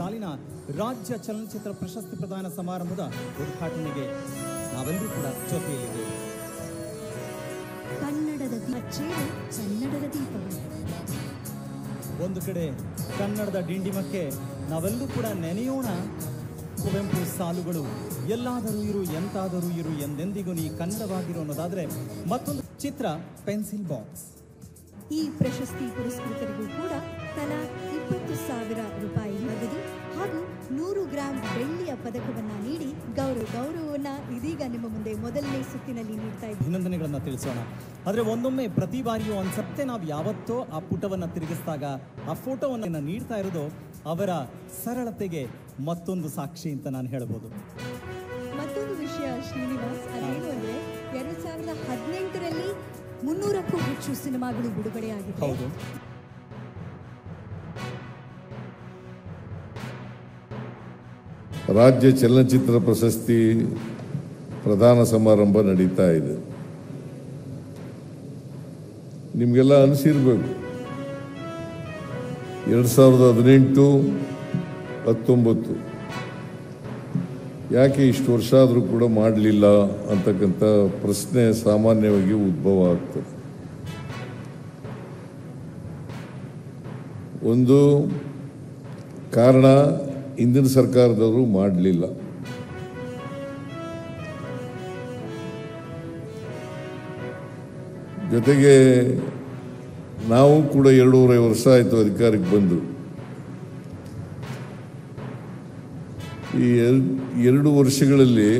ಸಾಲಿನ ರಾಜ್ಯ ಚಲನಚಿತ್ರ ಪ್ರಶಸ್ತಿ ಪ್ರದಾನ ಸಮಾರಂಭದ ಉದ್ಘಾಟನೆಗೆ ನಾವೆಲ್ಲರೂ ಕೂಡ ಜೊತೆಯಲ್ಲಿದ್ದೇವೆ. ಕನ್ನಡದ ಅಚ್ಚೇರು ಕನ್ನಡದ ದೀಪಗಳು. ಒಂದು ಕಡೆ ಕನ್ನಡದ ಡಿಂಡಿಮಕ್ಕೆ ನಾವೆಲ್ಲರೂ ಕೂಡ ನೆನೆಯೋಣ ಕುವೆಂಪು ಸಾಲುಗಳು, ಎಲ್ಲಾದರೂ ಇರು ಎಂತಾದರೂ ಇರು ಎಂದೆಂದಿಗೂ ನೀ ಕನ್ನಡವಾಗಿರು ಅನ್ನೋದಾದ್ರೆ, ಮತ್ತೊಂದು ಚಿತ್ರ ಪೆನ್ಸಿಲ್ ಬಾಕ್ಸ್. ಈ ಪ್ರಶಸ್ತಿ ಪುರಸ್ಕೃತರಿಗೂ ಕೂಡ ತಲಾ 20,000 ರೂಪಾಯಿ ನಗದು ಹಾಗೂ 100 ಗ್ರಾಂ ಬೆಳ್ಳಿಯ ಪದಕವನ್ನ ನೀಡಿ ಗೌರವವನ್ನ ಇದೀಗ ನಿಮ್ಮ ಮುಂದೆ ಮೊದಲನೇ ಸುತ್ತಿನಲ್ಲಿ ನೀಡ್ತಾ ಇದ್ದೀವಿ. ಅಭಿನಂದನೆಗಳನ್ನ ತಿಳಿಸೋಣ. ಆದರೆ ಒಂದೊಮ್ಮೆ ಪ್ರತಿ ಬಾರಿಯೂ ಅನ್ಸತ್ತೆ, ನಾವು ಯಾವತ್ತೋ ಆ ಪುಟವನ್ನ ತಿರುಗಿಸಿದಾಗ ಆ ಫೋಟೋವನ್ನ ನೀಡ್ತಾ ಇರೋದು ಅವರ ಸರಳತೆಗೆ ಮತ್ತೊಂದು ಸಾಕ್ಷಿ ಅಂತ ನಾನು ಹೇಳ್ಬೋದು. ಮತ್ತೊಂದು ವಿಷಯ ಶ್ರೀನಿವಾಸ್, ಅದೇನು ಅಂದ್ರೆ 2018ರಲ್ಲಿ 300ಕ್ಕೂ ಹೆಚ್ಚು ಸಿನಿಮಾಗಳು ಬಿಡುಗಡೆಯಾಗಿದೆ. ಹೌದು. ರಾಜ್ಯ ಚಲನಚಿತ್ರ ಪ್ರಶಸ್ತಿ ಪ್ರದಾನ ಸಮಾರಂಭ ನಡೀತಾ ಇದೆ. ನಿಮಗೆಲ್ಲ ಅನಿಸಿರ್ಬೇಕು, 2018-19 ಯಾಕೆ ಇಷ್ಟು ವರ್ಷ ಆದರೂ ಕೂಡ ಮಾಡಲಿಲ್ಲ ಅಂತಕ್ಕಂಥ ಪ್ರಶ್ನೆ ಸಾಮಾನ್ಯವಾಗಿ ಉದ್ಭವ ಆಗ್ತದೆ. ಒಂದು ಕಾರಣ, ಹಿಂದಿನ ಸರ್ಕಾರದವರು ಮಾಡಲಿಲ್ಲ. ಜೊತೆಗೆ ನಾವು ಕೂಡ 2.5 ವರ್ಷ ಆಯಿತು ಅಧಿಕಾರಕ್ಕೆ ಬಂದು. ಈ 2 ವರ್ಷಗಳಲ್ಲಿ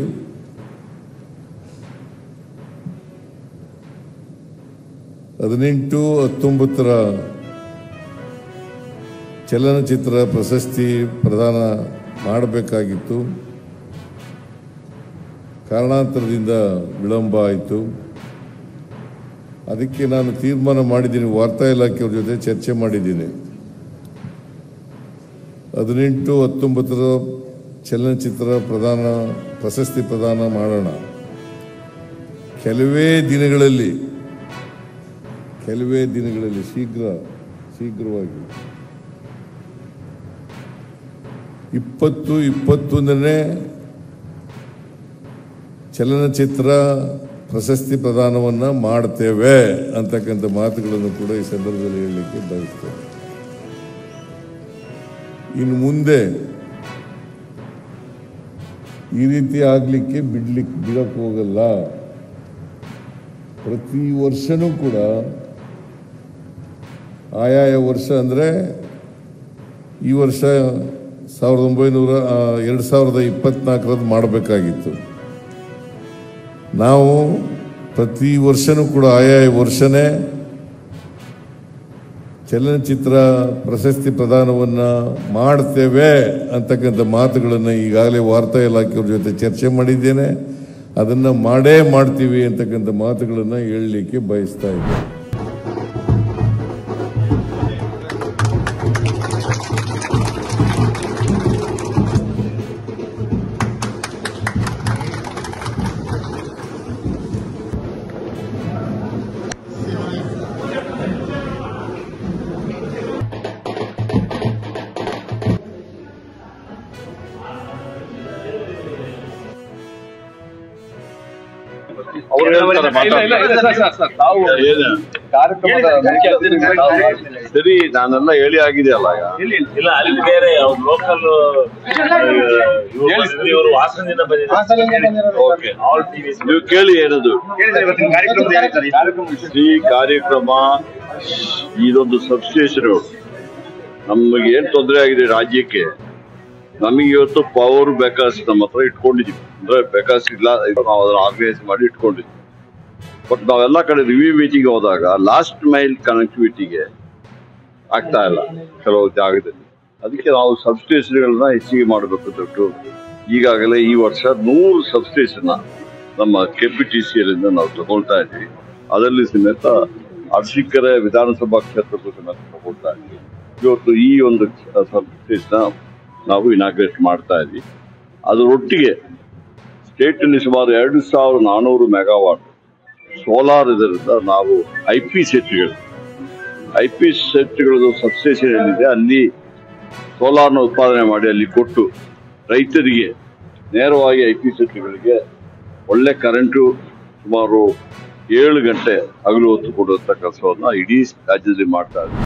ಹದಿನೆಂಟು 19 ಚಲನಚಿತ್ರ ಪ್ರಶಸ್ತಿ ಪ್ರದಾನ ಮಾಡಬೇಕಾಗಿತ್ತು. ಕಾರಣಾಂತರದಿಂದ ವಿಳಂಬ ಆಯಿತು. ಅದಕ್ಕೆ ನಾನು ತೀರ್ಮಾನ ಮಾಡಿದ್ದೀನಿ, ವಾರ್ತಾ ಇಲಾಖೆಯವ್ರ ಜೊತೆ ಚರ್ಚೆ ಮಾಡಿದ್ದೀನಿ. 18-19 ಚಲನಚಿತ್ರ ಪ್ರಶಸ್ತಿ ಪ್ರದಾನ ಮಾಡೋಣ. ಕೆಲವೇ ದಿನಗಳಲ್ಲಿ ಶೀಘ್ರವಾಗಿ 20-21ನೇ ಚಲನಚಿತ್ರ ಪ್ರಶಸ್ತಿ ಪ್ರದಾನವನ್ನು ಮಾಡ್ತೇವೆ ಅಂತಕ್ಕಂಥ ಮಾತುಗಳನ್ನು ಕೂಡ ಈ ಸಂದರ್ಭದಲ್ಲಿ ಹೇಳಲಿಕ್ಕೆ ಬಯಸ್ತೇವೆ. ಇನ್ನು ಮುಂದೆ ಈ ರೀತಿ ಆಗಲಿಕ್ಕೆ ಬಿಡಕ್ಕೆ ಹೋಗಲ್ಲ. ಪ್ರತಿ ವರ್ಷನೂ ಕೂಡ ಆಯಾಯ ವರ್ಷ ಅಂದರೆ ಈ ವರ್ಷ 2024 ಮಾಡಬೇಕಾಗಿತ್ತು. ನಾವು ಪ್ರತಿ ವರ್ಷನೂ ಕೂಡ ಆಯಾಯ ವರ್ಷನೇ ಚಲನಚಿತ್ರ ಪ್ರಶಸ್ತಿ ಪ್ರದಾನವನ್ನು ಮಾಡ್ತೇವೆ ಅಂತಕ್ಕಂಥ ಮಾತುಗಳನ್ನು ಈಗಾಗಲೇ ವಾರ್ತಾ ಇಲಾಖೆಯವ್ರ ಜೊತೆ ಚರ್ಚೆ ಮಾಡಿದ್ದೇನೆ. ಅದನ್ನು ಮಾಡೇ ಮಾಡ್ತೀವಿ ಅಂತಕ್ಕಂಥ ಮಾತುಗಳನ್ನು ಹೇಳಲಿಕ್ಕೆ ಬಯಸ್ತಾ ಇದ್ದೇನೆ. ಸರಿ, ನಾನೆಲ್ಲ ಹೇಳಿ ಆಗಿದೆ ಅಲ್ಲ. ಇಲ್ಲ, ಅಲ್ಲಿ ಬೇರೆ ಲೋಕಲ್ ನೀವು ಕೇಳಿ ಏನದು ಈ ಕಾರ್ಯಕ್ರಮ. ಇದೊಂದು ಸಬ್ಸ್ಟೇಷನ್. ನಮಗೆ ಏನ್ ತೊಂದರೆ ಆಗಿದೆ ರಾಜ್ಯಕ್ಕೆ, ನಮಗೆ ಇವತ್ತು ಪವರ್ ಬೇಕಾಸ್ ನಮ್ಮ ಹತ್ರ ಇಟ್ಕೊಂಡಿದೀವಿ. ಅಂದ್ರೆ ಬೇಕಾಸ್ ಇಲ್ಲ, ನಾವು ಅದನ್ನ ಆರ್ಗನೈಸ್ ಮಾಡಿ ಇಟ್ಕೊಂಡಿದ್ವಿ. ಬಟ್ ನಾವೆಲ್ಲ ಕಡೆ ರಿವ್ಯೂ ಮೀಟಿಂಗ್ ಹೋದಾಗ ಲಾಸ್ಟ್ ಮೈಲ್ ಕನೆಕ್ಟಿವಿಟಿಗೆ ಆಗ್ತಾ ಇಲ್ಲ ಕೆಲವು ಜಾಗದಲ್ಲಿ. ಅದಕ್ಕೆ ನಾವು ಸಬ್ಸ್ಟೇಷನ್ಗಳನ್ನ ಹೆಚ್ಚಿಗೆ ಮಾಡಬೇಕು ದೊಡ್ಡ. ಈಗಾಗಲೇ ಈ ವರ್ಷ 100 ಸಬ್ಸ್ಟೇಷನ್ ನಮ್ಮ KPTCL ನಾವು ತಗೊಳ್ತಾ ಇದ್ವಿ. ಅದರಲ್ಲಿ ಸಮೇತ ಅರಸೀಕೆರೆ ವಿಧಾನಸಭಾ ಕ್ಷೇತ್ರಕ್ಕೂ ಸಮೇತ ತಗೊಳ್ತಾ ಇದ್ವಿ. ಇವತ್ತು ಈ ಒಂದು ಸಬ್ಸ್ಟೇಷನ್ ನಾವು ಇನಾಗ್ರೇಟ್ ಮಾಡ್ತಾ ಇದ್ವಿ. ಅದರೊಟ್ಟಿಗೆ ಸ್ಟೇಟ್ನಲ್ಲಿ ಸುಮಾರು 2,400 ಮೆಗಾವಾಟ್ ಸೋಲಾರ್ ಇದರಿಂದ ನಾವು IP ಸೆಟ್ಗಳು ಸಬ್ಸ್ಟೇಷನ್ ಏನಿದೆ ಅಲ್ಲಿ ಸೋಲಾರ್ನ ಉತ್ಪಾದನೆ ಮಾಡಿ ಅಲ್ಲಿ ಕೊಟ್ಟು ರೈತರಿಗೆ ನೇರವಾಗಿ IPSEಗಳಿಗೆ ಒಳ್ಳೆ ಕರೆಂಟು ಸುಮಾರು 7 ಗಂಟೆ ಹಗಲು ಹೊತ್ತು ಕೊಡುವಂತ ಕೆಲಸವನ್ನ ಇಡೀ ರಾಜ್ಯದಲ್ಲಿ ಮಾಡ್ತಾ ಇದ್ದಾರೆ.